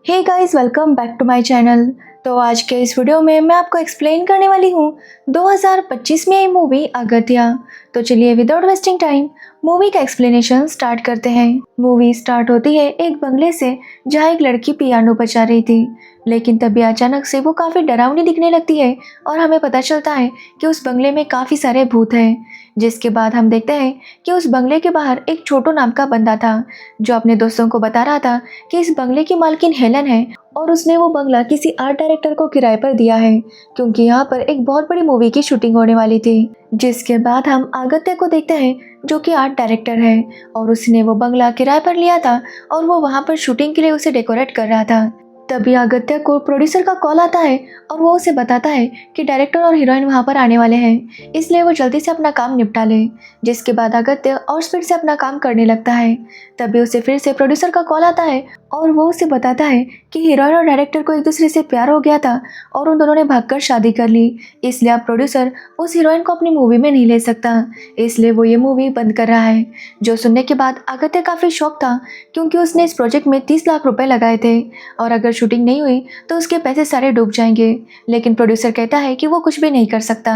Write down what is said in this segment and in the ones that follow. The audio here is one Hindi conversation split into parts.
Hey guys, welcome back to my channel. तो आज के इस वीडियो में मैं आपको एक्सप्लेन करने वाली हूँ 2025 में आई मूवी अगत्या। तो चलिए विदाउट वेस्टिंग टाइम मूवी का एक्सप्लेनेशन स्टार्ट करते हैं। मूवी स्टार्ट होती है एक बंगले से जहाँ एक लड़की पियानो बजा रही थी, लेकिन तभी अचानक से वो काफ़ी डरावनी दिखने लगती है और हमें पता चलता है कि उस बंगले में काफ़ी सारे भूत हैं। जिसके बाद हम देखते हैं कि उस बंगले के बाहर एक छोटू नाम का बंदा था जो अपने दोस्तों को बता रहा था कि इस बंगले की मालकिन हेलन है और उसने वो बंगला किसी आर्ट डायरेक्टर को किराए पर दिया है क्योंकि यहाँ पर एक बहुत बड़ी मूवी की शूटिंग होने वाली थी। जिसके बाद हम आगत्य को देखते हैं जो कि आर्ट डायरेक्टर है और उसने वो बंगला किराए पर लिया था और वो वहाँ पर शूटिंग के लिए उसे डेकोरेट कर रहा था। तभी आगत्य को प्रोड्यूसर का कॉल आता है और वो उसे बताता है कि डायरेक्टर और हीरोइन वहाँ पर आने वाले हैं, इसलिए वो जल्दी से अपना काम निपटा ले। जिसके बाद आगत्य और स्पीड से अपना काम करने लगता है। तभी उसे फिर से प्रोड्यूसर का कॉल आता है और वो उसे बताता है कि हीरोइन और डायरेक्टर को एक दूसरे से प्यार हो गया था और उन दोनों ने भागकर शादी कर ली, इसलिए अब प्रोड्यूसर उस हीरोइन को अपनी मूवी में नहीं ले सकता, इसलिए वो ये मूवी बंद कर रहा है। जो सुनने के बाद आगत्य काफ़ी शॉक था क्योंकि उसने इस प्रोजेक्ट में 30 लाख रुपए लगाए थे और अगर शूटिंग नहीं हुई तो उसके पैसे सारे डूब जाएंगे, लेकिन प्रोड्यूसर कहता है कि वो कुछ भी नहीं कर सकता।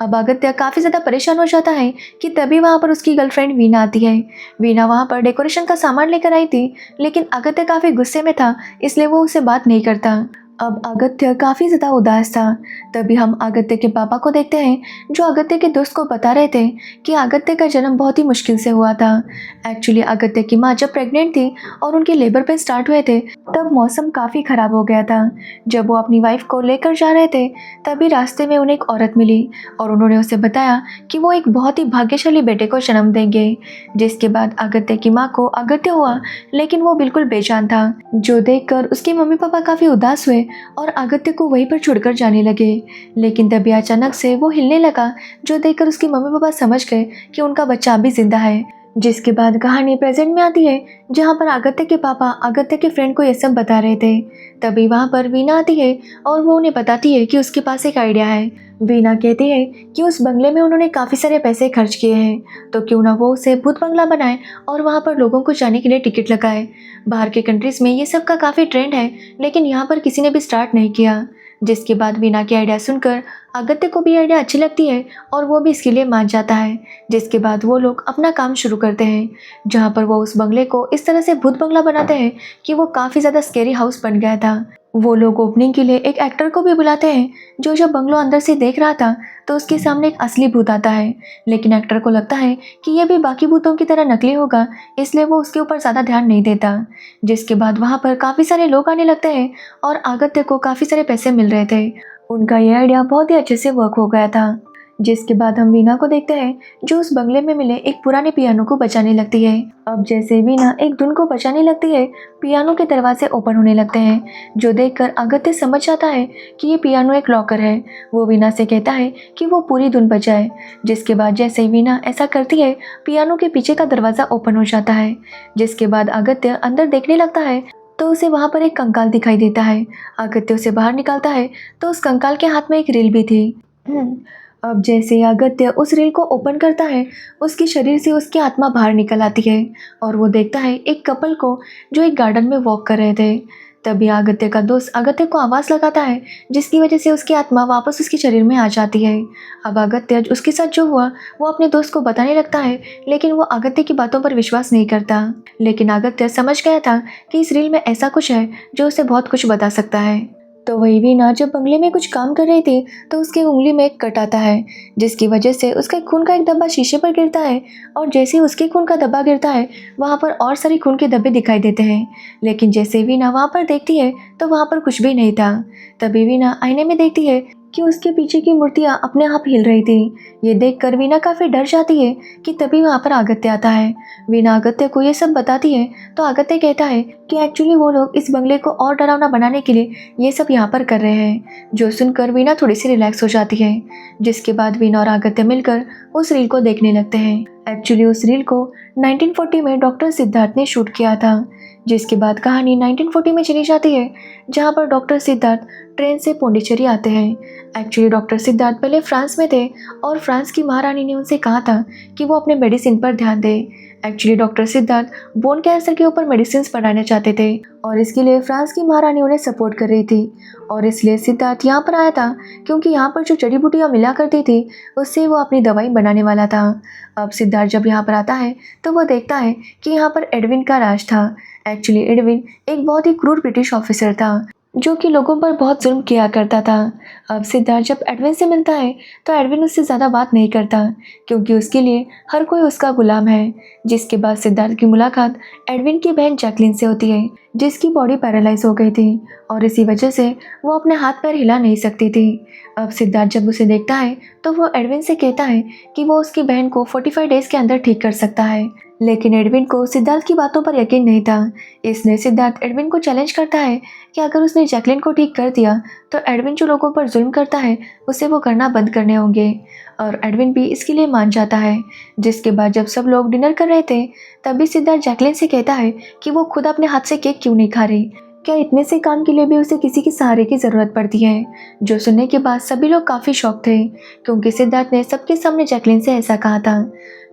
अब आगत्य काफ़ी ज़्यादा परेशान हो जाता है कि तभी वहाँ पर उसकी गर्लफ्रेंड वीना आती है। वीना वहाँ पर डेकोरेशन का सामान लेकर आई थी, लेकिन आगत्य काफ़ी गुस्से में था, इसलिए वो उससे बात नहीं करता। अब आगत्य काफ़ी ज़्यादा उदास था। तभी हम आगत्य के पापा को देखते हैं जो आगत्य के दोस्त को बता रहे थे कि आगत्य का जन्म बहुत ही मुश्किल से हुआ था। एक्चुअली आगत्य की माँ जब प्रेग्नेंट थी और उनके लेबर पे स्टार्ट हुए थे तब मौसम काफ़ी ख़राब हो गया था। जब वो अपनी वाइफ को लेकर जा रहे थे तभी रास्ते में उन्हें एक औरत मिली और उन्होंने उसे बताया कि वो एक बहुत ही भाग्यशाली बेटे को जन्म देंगे। जिसके बाद आगत्य की माँ को आगत्य हुआ, लेकिन वो बिल्कुल बेजान था, जो देखकर उसके मम्मी पापा काफ़ी उदास हुए और आगत्य को वहीं पर छोड़कर जाने लगे। लेकिन तभी अचानक से वो हिलने लगा, जो देखकर उसके मम्मी पापा समझ गए कि उनका बच्चा अभी जिंदा है। जिसके बाद कहानी प्रेजेंट में आती है जहाँ पर आगत्य के पापा आगत्य के फ्रेंड को ये सब बता रहे थे। तभी वहाँ पर वीना आती है और वो उन्हें बताती है कि उसके पास एक आइडिया है। वीना कहती है कि उस बंगले में उन्होंने काफ़ी सारे पैसे खर्च किए हैं, तो क्यों ना वो उसे भूत बंगला बनाए और वहाँ पर लोगों को जाने के लिए टिकट लगाए। बाहर के कंट्रीज़ में ये सब का काफ़ी ट्रेंड है, लेकिन यहाँ पर किसी ने भी स्टार्ट नहीं किया। जिसके बाद वीना की आइडिया सुनकर आगत्य को भी आइडिया अच्छी लगती है और वो भी इसके लिए मान जाता है। जिसके बाद वो लोग अपना काम शुरू करते हैं, जहाँ पर वो उस बंगले को इस तरह से भूत बंगला बनाते हैं कि वो काफ़ी ज़्यादा स्केरी हाउस बन गया था। वो लोग ओपनिंग के लिए एक एक्टर को भी बुलाते हैं, जो जब बंगलो अंदर से देख रहा था तो उसके सामने एक असली भूत आता है, लेकिन एक्टर को लगता है कि यह भी बाकी भूतों की तरह नकली होगा, इसलिए वो उसके ऊपर ज़्यादा ध्यान नहीं देता। जिसके बाद वहाँ पर काफ़ी सारे लोग आने लगते हैं और आगत्य को काफ़ी सारे पैसे मिल रहे थे। उनका यह आइडिया बहुत ही अच्छे से वर्क हो गया था। जिसके बाद हम वीना को देखते हैं जो उस बंगले में मिले एक पुराने पियानो को बजाने लगती है। अब जैसे वीना एक धुन को बजाने लगती है, पियानो के दरवाजे ओपन होने लगते हैं, जो देखकर आगत्य समझ जाता है कि ये पियानो एक लॉकर है। वो वीना से कहता है कि वो पूरी धुन बजाए। जिसके बाद जैसे ही वीना ऐसा करती है, पियानो के पीछे का दरवाज़ा ओपन हो जाता है। जिसके बाद आगत्य अंदर देखने लगता है तो उसे वहाँ पर एक कंकाल दिखाई देता है। आगत्य उसे बाहर निकालता है तो उस कंकाल के हाथ में एक रील भी थी। अब जैसे अगत्य उस रील को ओपन करता है, उसके शरीर से उसकी आत्मा बाहर निकल आती है और वो देखता है एक कपल को जो एक गार्डन में वॉक कर रहे थे। तभी अगत्य का दोस्त अगत्य को आवाज़ लगाता है, जिसकी वजह से उसकी आत्मा वापस उसके शरीर में आ जाती है। अब अगत्य उसके साथ जो हुआ वो अपने दोस्त को बताने लगता है, लेकिन वो अगत्य की बातों पर विश्वास नहीं करता। लेकिन अगत्य समझ गया था कि इस रील में ऐसा कुछ है जो उसे बहुत कुछ बता सकता है। तो वही वीना जब बंगले में कुछ काम कर रही थी तो उसकी उंगली में एक कट आता है, जिसकी वजह से उसका खून का एक धब्बा शीशे पर गिरता है और जैसे ही उसके खून का धब्बा गिरता है वहाँ पर और सारे खून के धब्बे दिखाई देते हैं। लेकिन जैसे वीना वहाँ पर देखती है तो वहाँ पर कुछ भी नहीं था। तभी वीना आईने में देखती है कि उसके पीछे की मूर्तियाँ अपने आप हिल रही थी। ये देखकर वीना काफ़ी डर जाती है कि तभी वहाँ पर आगत्य आता है। वीना आगत्य को ये सब बताती है तो आगत्य कहता है कि एक्चुअली वो लोग इस बंगले को और डरावना बनाने के लिए ये सब यहाँ पर कर रहे हैं। जो सुनकर वीना थोड़ी सी रिलैक्स हो जाती है। जिसके बाद वीना और आगत्य मिलकर उस रील को देखने लगते हैं। एक्चुअली उस रील को 1940 में डॉक्टर सिद्धार्थ ने शूट किया था। जिसके बाद कहानी 1940 में चली जाती है, जहाँ पर डॉक्टर सिद्धार्थ ट्रेन से पौंडीचेरी आते हैं। एक्चुअली डॉक्टर सिद्धार्थ पहले फ्रांस में थे और फ्रांस की महारानी ने उनसे कहा था कि वो अपने मेडिसिन पर ध्यान दें। Actually doctor Siddharth bone cancer के ऊपर मेडिसिन बनाना चाहते थे और इसके लिए फ्रांस की महारानी उन्हें सपोर्ट कर रही थी और इसलिए सिद्धार्थ यहाँ पर आया था क्योंकि यहाँ पर जो जड़ी बूटियाँ मिला करती थी उससे वो अपनी दवाई बनाने वाला था। अब सिद्धार्थ जब यहाँ पर आता है तो वो देखता है कि यहाँ पर एडविन का राज था। एक्चुअली एडविन एक बहुत ही क्रूर ब्रिटिश ऑफिसर था जो कि लोगों पर बहुत जुल्म किया करता था। अब सिद्धार्थ जब एडविन से मिलता है तो एडविन उससे ज़्यादा बात नहीं करता क्योंकि उसके लिए हर कोई उसका गुलाम है। जिसके बाद सिद्धार्थ की मुलाकात एडविन की बहन जैकलिन से होती है जिसकी बॉडी पैरालाइज हो गई थी और इसी वजह से वो अपने हाथ पैर हिला नहीं सकती थी। अब सिद्धार्थ जब उसे देखता है तो वो एडविन से कहता है कि वो उसकी बहन को 45 डेज़ के अंदर ठीक कर सकता है, लेकिन एडविन को सिद्धार्थ की बातों पर यकीन नहीं था। इसलिए सिद्धार्थ एडविन को चैलेंज करता है कि अगर उसने जैकलिन को ठीक कर दिया तो एडविन जो लोगों पर जुल्म करता है उसे वो करना बंद करने होंगे और एडविन भी इसके लिए मान जाता है। जिसके बाद जब सब लोग डिनर कर रहे थे तभी सिद्धार्थ जैकलिन से कहता है कि वो खुद अपने हाथ से केक क्यों नहीं खा रही, क्या इतने से काम के लिए भी उसे किसी के सहारे की ज़रूरत पड़ती है। जो सुनने के बाद सभी लोग काफ़ी शॉक थे क्योंकि सिद्धार्थ ने सबके सामने जैकलिन से ऐसा कहा था।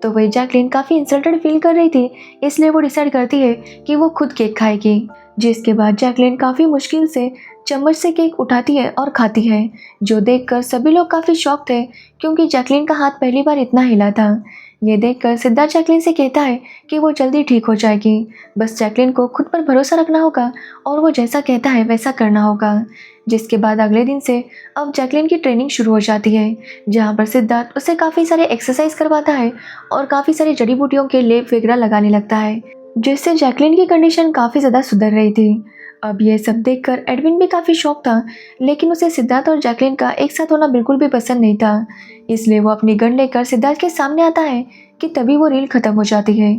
तो वही जैकलिन काफ़ी इंसल्टेड फील कर रही थी इसलिए वो डिसाइड करती है कि वो खुद केक खाएगी। जिसके बाद जैकलिन काफ़ी मुश्किल से चम्मच से केक उठाती है और खाती है, जो देखकर सभी लोग काफ़ी शॉक थे क्योंकि जैकलिन का हाथ पहली बार इतना हिला था। ये देखकर सिद्धार्थ जैकलिन से कहता है कि वो जल्दी ठीक हो जाएगी, बस जैकलिन को खुद पर भरोसा रखना होगा और वो जैसा कहता है वैसा करना होगा। जिसके बाद अगले दिन से अब जैकलिन की ट्रेनिंग शुरू हो जाती है जहाँ पर सिद्धार्थ उसे काफ़ी सारे एक्सरसाइज करवाता है और काफ़ी सारी जड़ी बूटियों के लेप वगैरह लगाने लगता है, जिससे जैकलिन की कंडीशन काफ़ी ज़्यादा सुधर रही थी। अब ये सब देखकर एडविन भी काफ़ी शॉक था, लेकिन उसे सिद्धार्थ और जैकलिन का एक साथ होना बिल्कुल भी पसंद नहीं था। इसलिए वो अपनी गन लेकर सिद्धार्थ के सामने आता है कि तभी वो रील ख़त्म हो जाती है।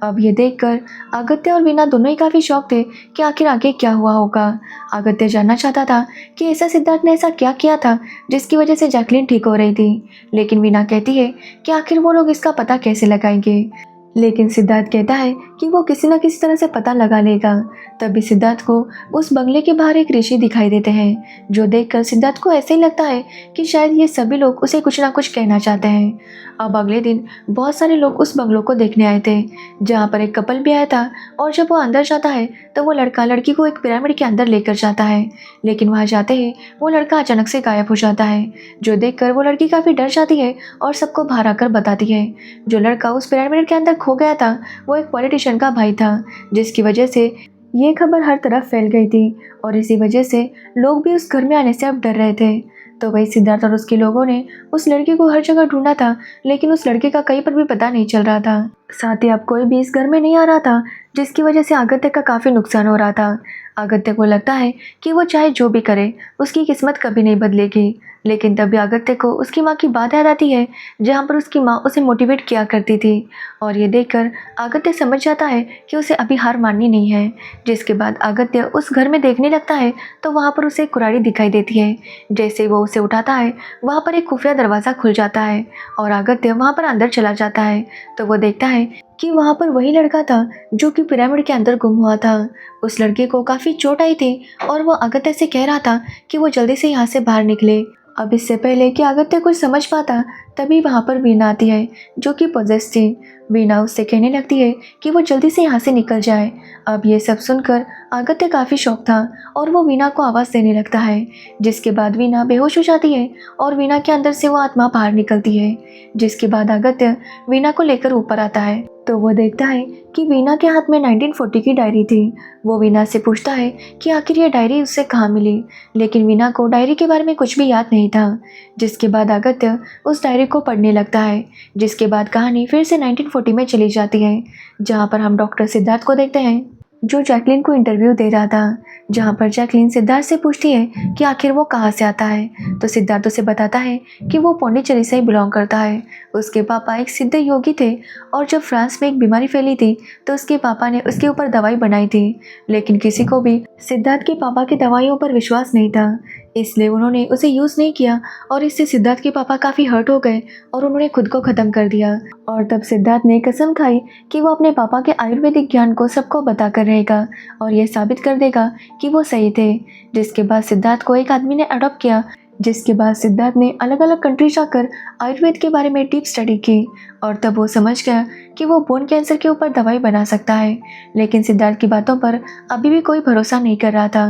अब ये देखकर अगत्य और वीना दोनों ही काफ़ी शॉक थे कि आखिर आगे क्या हुआ होगा। अगत्य जानना चाहता था कि ऐसा सिद्धार्थ ने ऐसा क्या किया था जिसकी वजह से जैकलिन ठीक हो रही थी, लेकिन वीना कहती है कि आखिर वो लोग इसका पता कैसे लगाएंगे। लेकिन सिद्धार्थ कहता है कि वो किसी न किसी तरह से पता लगा लेगा। तभी सिद्धार्थ को उस बंगले के बाहर एक ऋषि दिखाई देते हैं, जो देखकर सिद्धार्थ को ऐसे ही लगता है कि शायद ये सभी लोग उसे कुछ ना कुछ कहना चाहते हैं। अब अगले दिन बहुत सारे लोग उस बंगलों को देखने आए थे जहाँ पर एक कपल भी आया था और जब वो अंदर जाता है तो वो लड़का लड़की को एक पिरामिड के अंदर लेकर जाता है, लेकिन वहाँ जाते ही वो लड़का अचानक से गायब हो जाता है, जो देखकर वो लड़की काफ़ी डर जाती है और सबको बाहर आकर बताती है। जो लड़का उस पिरामिड के अंदर खो गया था वो एक पॉलिटिशियन का भाई था, जिसकी वजह से ये खबर हर तरफ फैल गई थी और इसी वजह से लोग भी उस घर में आने से अब डर रहे थे। तो वही सिद्धार्थ और उसके लोगों ने उस लड़के को हर जगह ढूंढा था, लेकिन उस लड़के का कहीं पर भी पता नहीं चल रहा था। साथ ही अब कोई भी इस घर में नहीं आ रहा था, जिसकी वजह से अगत्य का काफ़ी नुकसान हो रहा था। अगत्य को लगता है कि वो चाहे जो भी करे उसकी किस्मत कभी नहीं बदलेगी, लेकिन तभी अगत्य को उसकी माँ की बात याद आती है जहाँ पर उसकी माँ उसे मोटिवेट किया करती थी और ये देखकर अगत्य समझ जाता है कि उसे अभी हार माननी नहीं है। जिसके बाद अगत्य उस घर में देखने लगता है तो वहाँ पर उसे एक कुरारी दिखाई देती है। जैसे वो उसे उठाता है वहाँ पर एक खुफिया दरवाज़ा खुल जाता है और अगत्य वहाँ पर अंदर चला जाता है तो वो देखता है कि वहाँ पर वही लड़का था जो कि पिरामिड के अंदर गुम हुआ था। उस लड़के को काफ़ी चोट आई थी और वो अगत्य से कह रहा था कि वो जल्दी से यहाँ से बाहर निकले। अब इससे पहले कि अगत्य कुछ समझ पाता तभी वहाँ पर वीना आती है जो कि पॉजेस थी। वीना उससे कहने लगती है कि वो जल्दी से यहाँ से निकल जाए। अब ये सब सुनकर अगत्य काफ़ी शौक था और वो वीना को आवाज़ देने लगता है, जिसके बाद वीना बेहोश हो जाती है और वीना के अंदर से वो आत्मा बाहर निकलती है। जिसके बाद अगत्य वीना को लेकर ऊपर आता है तो वो देखता है कि वीना के हाथ में 1940 की डायरी थी। वो वीना से पूछता है कि आखिर ये डायरी उससे कहाँ मिली, लेकिन वीना को डायरी के बारे में कुछ भी याद नहीं था। जिसके बाद अगत्य उस डायरी को पढ़ने लगता है, जिसके बाद कहानी फिर से 1940 में चली जाती है जहाँ पर हम डॉक्टर सिद्धार्थ को देखते हैं जो जैकलिन को इंटरव्यू दे रहा था, जहाँ पर जैकलिन सिद्धार्थ से पूछती है कि आखिर वो कहाँ से आता है तो सिद्धार्थ उसे बताता है कि वो पौंडीचेरी से ही बिलोंग करता है। उसके पापा एक सिद्ध योगी थे और जब फ्रांस में एक बीमारी फैली थी तो उसके पापा ने उसके ऊपर दवाई बनाई थी, लेकिन किसी को भी सिद्धार्थ के पापा की दवाइयों पर विश्वास नहीं था, इसलिए उन्होंने उसे यूज़ नहीं किया और इससे सिद्धार्थ के पापा काफ़ी हर्ट हो गए और उन्होंने खुद को ख़त्म कर दिया। और तब सिद्धार्थ ने कसम खाई कि वो अपने पापा के आयुर्वेदिक ज्ञान को सबको बताकर रहेगा और यह साबित कर देगा कि वो सही थे। जिसके बाद सिद्धार्थ को एक आदमी ने अडॉप्ट किया, जिसके बाद सिद्धार्थ ने अलग अलग कंट्री जाकर आयुर्वेद के बारे में डीप स्टडी की और तब वो समझ गया कि वो बोन कैंसर के ऊपर दवाई बना सकता है, लेकिन सिद्धार्थ की बातों पर अभी भी कोई भरोसा नहीं कर रहा था।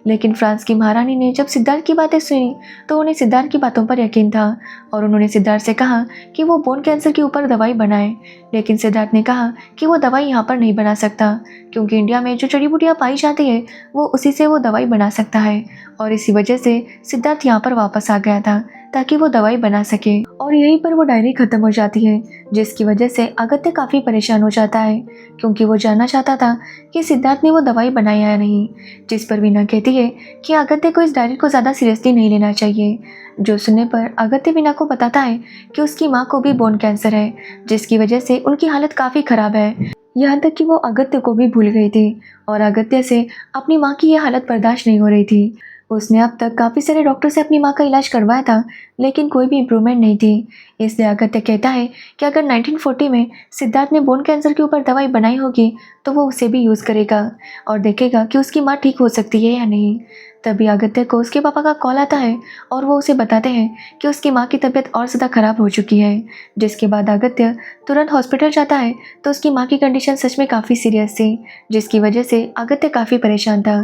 लेकिन फ्रांस की महारानी ने जब सिद्धार्थ की बातें सुनी तो उन्हें सिद्धार्थ की बातों पर यकीन था और उन्होंने सिद्धार्थ से कहा कि वो बोन कैंसर के ऊपर दवाई बनाए। लेकिन सिद्धार्थ ने कहा कि वो दवाई यहाँ पर नहीं बना सकता, क्योंकि इंडिया में जो जड़ी बूटियाँ पाई जाती है वो उसी से वो दवाई बना सकता है। और इसी वजह से सिद्धार्थ यहाँ पर वापस आ गया था ताकि वो दवाई बना सके। और यहीं पर वो डायरी खत्म हो जाती है, जिसकी वजह से अगत्य काफ़ी परेशान हो जाता है, क्योंकि वो जानना चाहता था कि सिद्धार्थ ने वो दवाई बनाई या नहीं। जिस पर वीना कहती है कि अगत्य को इस डायरी को ज़्यादा सीरियसली नहीं लेना चाहिए। जो सुनने पर अगत्य वीना को बताता है कि उसकी माँ को भी बोन कैंसर है, जिसकी वजह से उनकी हालत काफ़ी ख़राब है। यहाँ तक कि वो अगत्य को भी भूल गई थी और अगत्य से अपनी माँ की यह हालत बर्दाश्त नहीं हो रही थी। उसने अब तक काफ़ी सारे डॉक्टर से अपनी माँ का इलाज करवाया था, लेकिन कोई भी इम्प्रूवमेंट नहीं थी। इसलिए अगत्य कहता है कि अगर 1940 में सिद्धार्थ ने बोन कैंसर के ऊपर दवाई बनाई होगी तो वो उसे भी यूज़ करेगा और देखेगा कि उसकी माँ ठीक हो सकती है या नहीं। तभी अगत्य को उसके पापा का कॉल आता है और वो उसे बताते हैं कि उसकी माँ की तबीयत और ज़्यादा ख़राब हो चुकी है। जिसके बाद अगत्य तुरंत हॉस्पिटल जाता है तो उसकी माँ की कंडीशन सच में काफ़ी सीरियस थी, जिसकी वजह से अगत्य काफ़ी परेशान था।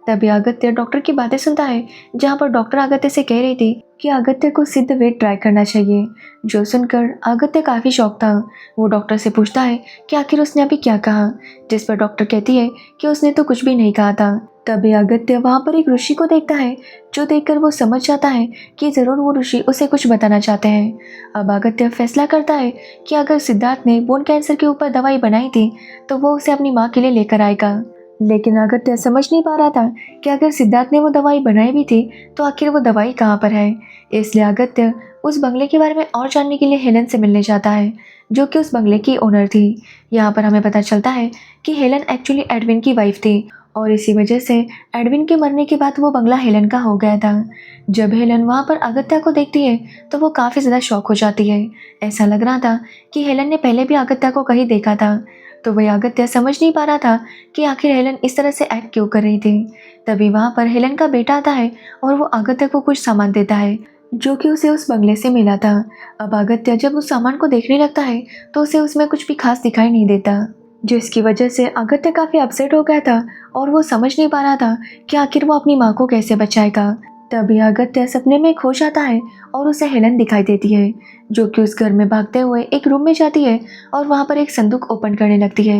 तभी अगत्य डॉक्टर की बातें सुनता है, जहाँ पर डॉक्टर अगत्य से कह रही थी कि अगत्य को सिद्ध वेट ट्राई करना चाहिए। जो सुनकर अगत्य काफ़ी शॉक था। वो डॉक्टर से पूछता है कि आखिर उसने अभी क्या कहा, जिस पर डॉक्टर कहती है कि उसने तो कुछ भी नहीं कहा था। तभी अगत्य वहाँ पर एक ऋषि को देखता है, जो देखकर वो समझ जाता है कि ज़रूर वो ऋषि उसे कुछ बताना चाहते हैं। अब अगत्य फैसला करता है कि अगर सिद्धार्थ ने बोन कैंसर के ऊपर दवाई बनाई थी तो वो उसे अपनी माँ के लिए लेकर आएगा। लेकिन अगत्य समझ नहीं पा रहा था कि अगर सिद्धार्थ ने वो दवाई बनाई भी थी तो आखिर वो दवाई कहाँ पर है। इसलिए अगत्य उस बंगले के बारे में और जानने के लिए हेलन से मिलने जाता है, जो कि उस बंगले की ओनर थी। यहाँ पर हमें पता चलता है कि हेलन एक्चुअली एडविन की वाइफ थी और इसी वजह से एडविन के मरने के बाद वो बंगला हेलन का हो गया था। जब हेलन वहाँ पर अगत्या को देखती है तो वो काफ़ी ज़्यादा शॉक हो जाती है। ऐसा लग रहा था कि हेलन ने पहले भी अगत्या को कहीं देखा था, तो वह अगत्या समझ नहीं पा रहा था कि आखिर हेलन इस तरह से एक्ट क्यों कर रही थी। तभी वहाँ पर हेलन का बेटा आता है और वो अगत्या को कुछ सामान देता है, जो कि उसे उस बंगले से मिला था। अब अगत्या जब उस सामान को देखने लगता है तो उसे उसमें कुछ भी खास दिखाई नहीं देता, जिसकी वजह से अगत्या काफ़ी अपसेट हो गया था और वो समझ नहीं पा रहा था कि आखिर वो अपनी माँ को कैसे बचाएगा। तभी अगत्या सपने में खो जाता है और उसे हेलन दिखाई देती है, जो कि उस घर में भागते हुए एक रूम में जाती है और वहाँ पर एक संदूक ओपन करने लगती है।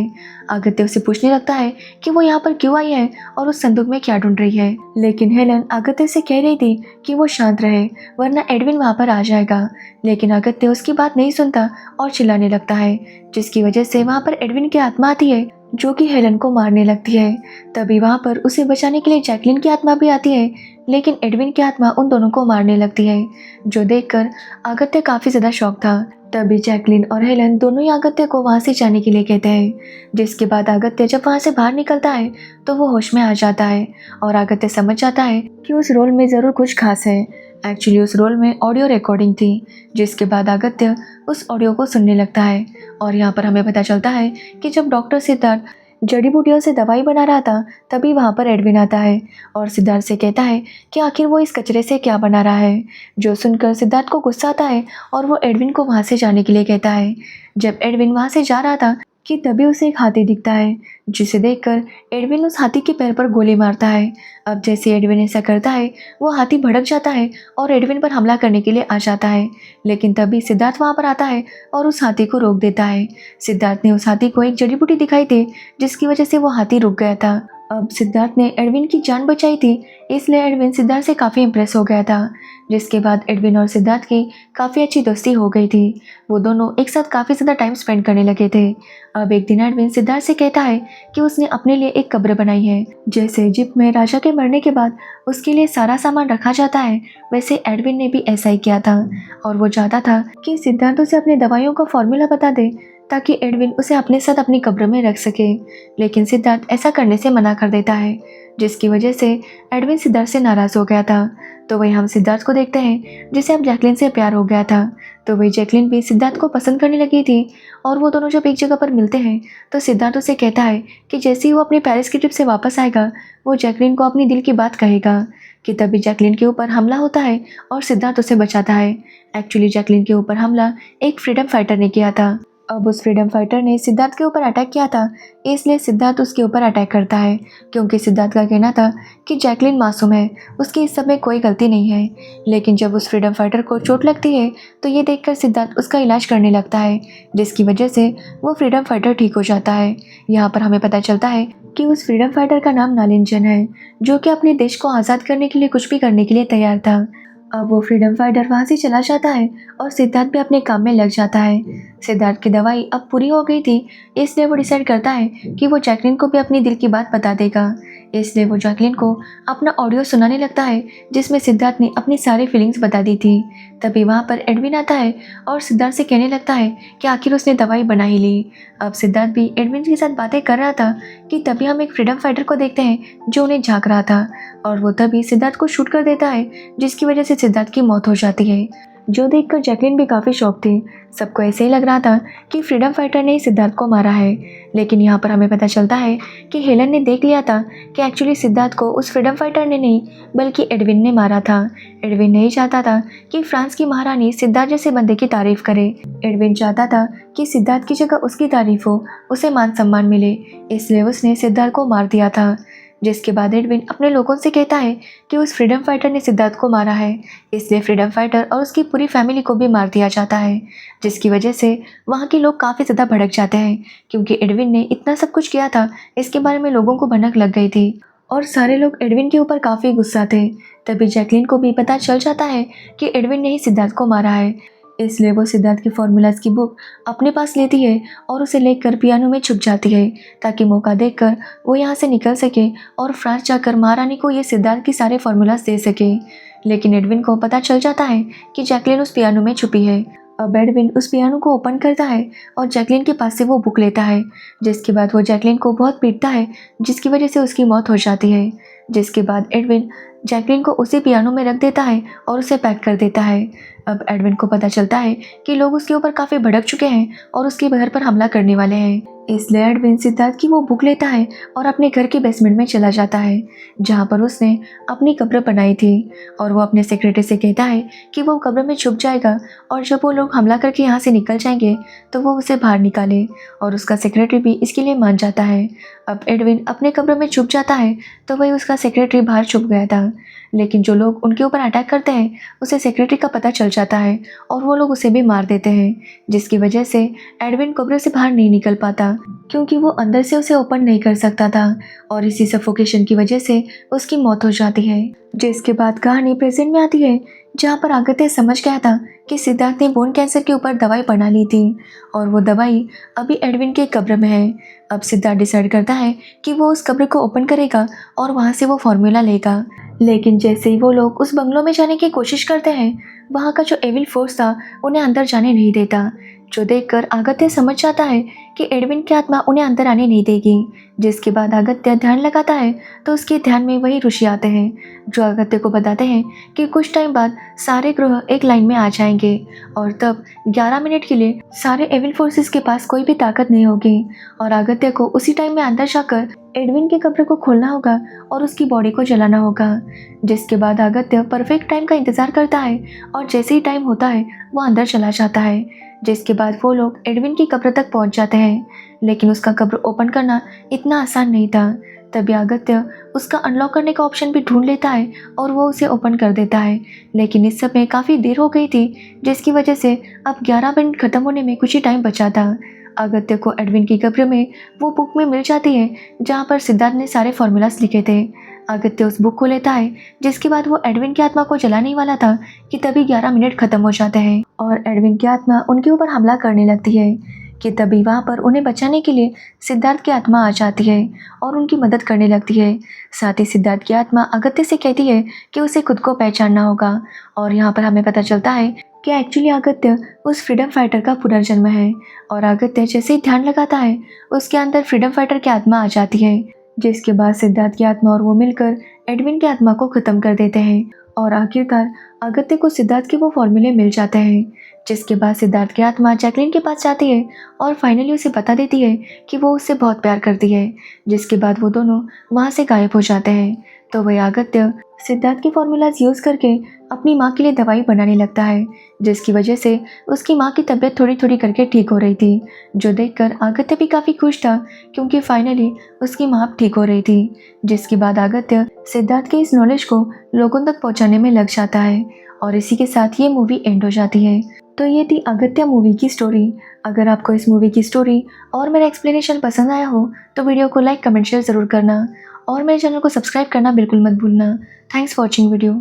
अगत्या उसे पूछने लगता है कि वो यहाँ पर क्यों आई है और उस संदूक में क्या ढूंढ रही है। लेकिन हेलन अगत्या से कह रही थी कि वो शांत रहे वरना एडविन वहाँ पर आ जाएगा। लेकिन अगत्या उसकी बात नहीं सुनता और चिल्लाने लगता है, जिसकी वजह से वहाँ पर एडविन की आत्मा आती है, जो कि हेलन को मारने लगती है। तभी वहाँ पर उसे बचाने के लिए जैकलिन की आत्मा भी आती है, लेकिन एडविन की आत्मा उन दोनों को मारने लगती है, जो देखकर अगत्या काफ़ी ज़्यादा शॉक था। तभी जैकलिन और हेलन दोनों ही अगत्या को वहाँ से जाने के लिए कहते हैं, जिसके बाद अगत्या जब वहाँ से बाहर निकलता है तो वो होश में आ जाता है और अगत्या समझ जाता है कि उस रोल में ज़रूर कुछ खास है। एक्चुअली उस रोल में ऑडियो रिकॉर्डिंग थी, जिसके बाद अगत्या उस ऑडियो को सुनने लगता है। और यहाँ पर हमें पता चलता है कि जब डॉक्टर सिद्धार्थ जड़ी बूटियों से दवाई बना रहा था तभी वहाँ पर एडविन आता है और सिद्धार्थ से कहता है कि आखिर वो इस कचरे से क्या बना रहा है। जो सुनकर सिद्धार्थ को गुस्सा आता है और वो एडविन को वहाँ से जाने के लिए कहता है। जब एडविन वहाँ से जा रहा था कि तभी उसे एक हाथी दिखता है, जिसे देखकर एडविन उस हाथी के पैर पर गोली मारता है। अब जैसे एडविन ऐसा करता है वो हाथी भड़क जाता है और एडविन पर हमला करने के लिए आ जाता है, लेकिन तभी सिद्धार्थ वहाँ पर आता है और उस हाथी को रोक देता है। सिद्धार्थ ने उस हाथी को एक जड़ी बूटी दिखाई थी, जिसकी वजह से वो हाथी रुक गया था। अब सिद्धार्थ ने एडविन की जान बचाई थी, इसलिए एडविन सिद्धार्थ से काफ़ी इम्प्रेस हो गया था, जिसके बाद एडविन और सिद्धार्थ की काफ़ी अच्छी दोस्ती हो गई थी। वो दोनों एक साथ काफ़ी ज़्यादा टाइम स्पेंड करने लगे थे। अब एक दिन एडविन सिद्धार्थ से कहता है कि उसने अपने लिए एक कब्र बनाई है। जैसे इजिप्ट में राजा के मरने के बाद उसके लिए सारा सामान रखा जाता है, वैसे एडविन ने भी ऐसा ही किया था और वो चाहता था कि सिद्धार्थ उसे अपने दवाइयों का फॉर्मूला बता दे ताकि एडविन उसे अपने साथ अपनी कब्र में रख सके। लेकिन सिद्धार्थ ऐसा करने से मना कर देता है, जिसकी वजह से एडविन सिद्धार्थ से नाराज़ हो गया था। तो वही हम सिद्धार्थ को देखते हैं, जिसे अब जैकलिन से प्यार हो गया था। तो वही जैकलिन भी सिद्धार्थ को पसंद करने लगी थी और वो दोनों जब एक जगह पर मिलते हैं तो सिद्धार्थ उसे कहता है कि जैसे ही वो अपने पेरिस की ट्रिप से वापस आएगा वो जैकलिन को अपनी दिल की बात कहेगा। कि तभी जैकलिन के ऊपर हमला होता है और सिद्धार्थ उसे बचाता है। एक्चुअली जैकलिन के ऊपर हमला एक फ्रीडम फाइटर ने किया था, अब उस फ्रीडम फाइटर ने सिद्धार्थ के ऊपर अटैक किया था, इसलिए सिद्धार्थ उसके ऊपर अटैक करता है क्योंकि सिद्धार्थ का कहना था कि जैकलिन मासूम है, उसकी इस सब में कोई गलती नहीं है। लेकिन जब उस फ्रीडम फाइटर को चोट लगती है तो ये देखकर सिद्धार्थ उसका इलाज करने लगता है, जिसकी वजह से वो फ्रीडम फाइटर ठीक हो जाता है। यहाँ पर हमें पता चलता है कि उस फ्रीडम फाइटर का नाम नालिंजन है, जो कि अपने देश को आज़ाद करने के लिए कुछ भी करने के लिए तैयार था। अब वो फ्रीडम फाइटर वहाँ से चला जाता है और सिद्धार्थ भी अपने काम में लग जाता है। सिद्धार्थ की दवाई अब पूरी हो गई थी, इसलिए वो डिसाइड करता है कि वो जैकलिन को भी अपनी दिल की बात बता देगा। इसलिए वो जैकलिन को अपना ऑडियो सुनाने लगता है, जिसमें सिद्धार्थ ने अपनी सारी फीलिंग्स बता दी थी। तभी वहाँ पर एडविन आता है और सिद्धार्थ से कहने लगता है कि आखिर उसने दवाई बना ही ली। अब सिद्धार्थ भी एडविन के साथ बातें कर रहा था कि तभी हम एक फ्रीडम फाइटर को देखते हैं जो उन्हें झांक रहा था, और वो तभी सिद्धार्थ को शूट कर देता है, जिसकी वजह से सिद्धार्थ की मौत हो जाती है। जो देखकर जैकलिन भी काफ़ी शॉक थी। सबको ऐसे ही लग रहा था कि फ्रीडम फाइटर ने ही सिद्धार्थ को मारा है। लेकिन यहाँ पर हमें पता चलता है कि हेलन ने देख लिया था कि एक्चुअली सिद्धार्थ को उस फ्रीडम फाइटर ने नहीं बल्कि एडविन ने मारा था। एडविन नहीं चाहता था कि फ्रांस की महारानी सिद्धार्थ जैसे बंदे की तारीफ करे। एडविन चाहता था कि सिद्धार्थ की जगह उसकी तारीफ हो, उसे मान सम्मान मिले, इसलिए उसने सिद्धार्थ को मार दिया था। जिसके बाद एडविन अपने लोगों से कहता है कि उस फ्रीडम फाइटर ने सिद्धार्थ को मारा है, इसलिए फ्रीडम फाइटर और उसकी पूरी फैमिली को भी मार दिया जाता है। जिसकी वजह से वहाँ के लोग काफ़ी ज़्यादा भड़क जाते हैं, क्योंकि एडविन ने इतना सब कुछ किया था, इसके बारे में लोगों को भनक लग गई थी और सारे लोग एडविन के ऊपर काफ़ी गुस्सा थे। तभी जैकलिन को भी पता चल जाता है कि एडविन ने ही सिद्धार्थ को मारा है, इसलिए वो सिद्धार्थ के फॉर्मूलाज की बुक अपने पास लेती है और उसे लेकर पियानो में छुप जाती है, ताकि मौका देखकर वो यहाँ से निकल सके और फ्रांस जाकर महारानी को ये सिद्धार्थ की सारे फॉर्मूलाज दे सके। लेकिन एडविन को पता चल जाता है कि जैकलिन उस पियानो में छुपी है। अब एडविन उस पियानो को ओपन करता है और जैकलिन के पास से वो बुक लेता है, जिसके बाद वो जैकलिन को बहुत पीटता है, जिसकी वजह से उसकी मौत हो जाती है। जिसके बाद एडविन जैकलिन को उसी पियानो में रख देता है और उसे पैक कर देता है। अब एडविन को पता चलता है कि लोग उसके ऊपर काफ़ी भड़क चुके हैं और उसके घर पर हमला करने वाले हैं, इसलिए एडविन सिद्धार्थ की वो बुक लेता है और अपने घर के बेसमेंट में चला जाता है, जहाँ पर उसने अपनी कब्र बनाई थी। और वो अपने सेक्रेटरी से कहता है कि वो कब्र में छुप जाएगा और जब वो लोग हमला करके यहाँ से निकल जाएंगे तो वो उसे बाहर निकाले, और उसका सेक्रेटरी भी इसके लिए मान जाता है। अब एडविन अपने कब्र में छुप जाता है तो वही उसका सेक्रेटरी बाहर छुप गया था। लेकिन जो लोग उनके ऊपर अटैक करते हैं उसे सेक्रेटरी का पता चल जाता है और वो लोग उसे भी मार देते हैं, जिसकी वजह से एडविन कब्र से बाहर नहीं निकल पाता, क्योंकि वो अंदर से उसे ओपन नहीं कर सकता था, और इसी सफोकेशन की वजह से उसकी मौत हो जाती है। जिसके बाद कहानी प्रेजेंट में आती है, जहाँ पर आगत्य समझ गया था कि सिद्धार्थ ने बोन कैंसर के ऊपर दवाई बना ली थी और वो दवाई अभी एडविन के कब्र में है। अब सिद्धार्थ डिसाइड करता है कि वो उस कब्र को ओपन करेगा और वहाँ से वो फॉर्मूला लेगा। लेकिन जैसे ही वो लोग उस बंगलों में जाने की कोशिश करते हैं, वहाँ का जो एविल फोर्स था उन्हें अंदर जाने नहीं देता, जो देखकर आगत्य समझ जाता है कि एडविन की आत्मा उन्हें अंदर आने नहीं देगी। जिसके बाद आगत्य ध्यान लगाता है तो उसके ध्यान में वही ऋषि आते हैं, जो आगत्य को बताते हैं कि कुछ टाइम बाद सारे ग्रह एक लाइन में आ जाएंगे और तब 11 मिनट के लिए सारे एविल फोर्सेस के पास कोई भी ताकत नहीं होगी, और आगत्य को उसी टाइम में अंदर जाकर एडविन के कब्र को खोलना होगा और उसकी बॉडी को जलाना होगा। जिसके बाद आगत्य परफेक्ट टाइम का इंतज़ार करता है और जैसे ही टाइम होता है वो अंदर चला जाता है। जिसके बाद वो लोग एडविन की कब्र तक पहुंच जाते हैं, लेकिन उसका कब्र ओपन करना इतना आसान नहीं था। तभी आगत्य उसका अनलॉक करने का ऑप्शन भी ढूंढ लेता है और वो उसे ओपन कर देता है, लेकिन इस समय काफ़ी देर हो गई थी, जिसकी वजह से अब 11 मिनट ख़त्म होने में कुछ ही टाइम बचा था। आगत्य को एडविन की कब्र में वो बुक में मिल जाती है, जहाँ पर सिद्धार्थ ने सारे फॉर्मूलाज लिखे थे। आगत्य उस बुक को लेता है, जिसके बाद वो एडविन की आत्मा को जलाने ही वाला था कि तभी 11 मिनट ख़त्म हो जाते हैं और एडविन की आत्मा उनके ऊपर हमला करने लगती है कि तभी वहाँ पर उन्हें बचाने के लिए सिद्धार्थ की आत्मा आ जाती है और उनकी मदद करने लगती है। साथ ही सिद्धार्थ की आत्मा आगत्य से कहती है कि उसे खुद को पहचानना होगा, और यहाँ पर हमें पता चलता है कि एक्चुअली आगत्य उस फ्रीडम फाइटर का पुनर्जन्म है। और आगत्य जैसे ही ध्यान लगाता है उसके अंदर फ्रीडम फाइटर की आत्मा आ जाती है, जिसके बाद सिद्धार्थ की आत्मा और वो मिलकर एडविन की आत्मा को ख़त्म कर देते हैं और आखिरकार आगत्य को सिद्धार्थ के वो फॉर्मूले मिल जाते हैं। जिसके बाद सिद्धार्थ की आत्मा जैकलिन के पास जाती है और फाइनली उसे बता देती है कि वो उससे बहुत प्यार करती है। जिसके बाद वो दोनों वहाँ से गायब हो जाते हैं। तो वह अगत्य सिद्धार्थ की फॉर्मूलाज यूज़ करके अपनी माँ के लिए दवाई बनाने लगता है, जिसकी वजह से उसकी माँ की तबीयत थोड़ी थोड़ी करके ठीक हो रही थी, जो देखकर अगत्य भी काफ़ी खुश था क्योंकि फाइनली उसकी माँ अब ठीक हो रही थी। जिसके बाद अगत्य सिद्धार्थ के इस नॉलेज को लोगों तक पहुँचाने में लग जाता है और इसी के साथ ये मूवी एंड हो जाती है। तो ये थी अगत्य मूवी की स्टोरी। अगर आपको इस मूवी की स्टोरी और मेरा एक्सप्लेनेशन पसंद आया हो तो वीडियो को लाइक कमेंट शेयर ज़रूर करना और मेरे चैनल को सब्सक्राइब करना बिल्कुल मत भूलना। Thanks for watching video.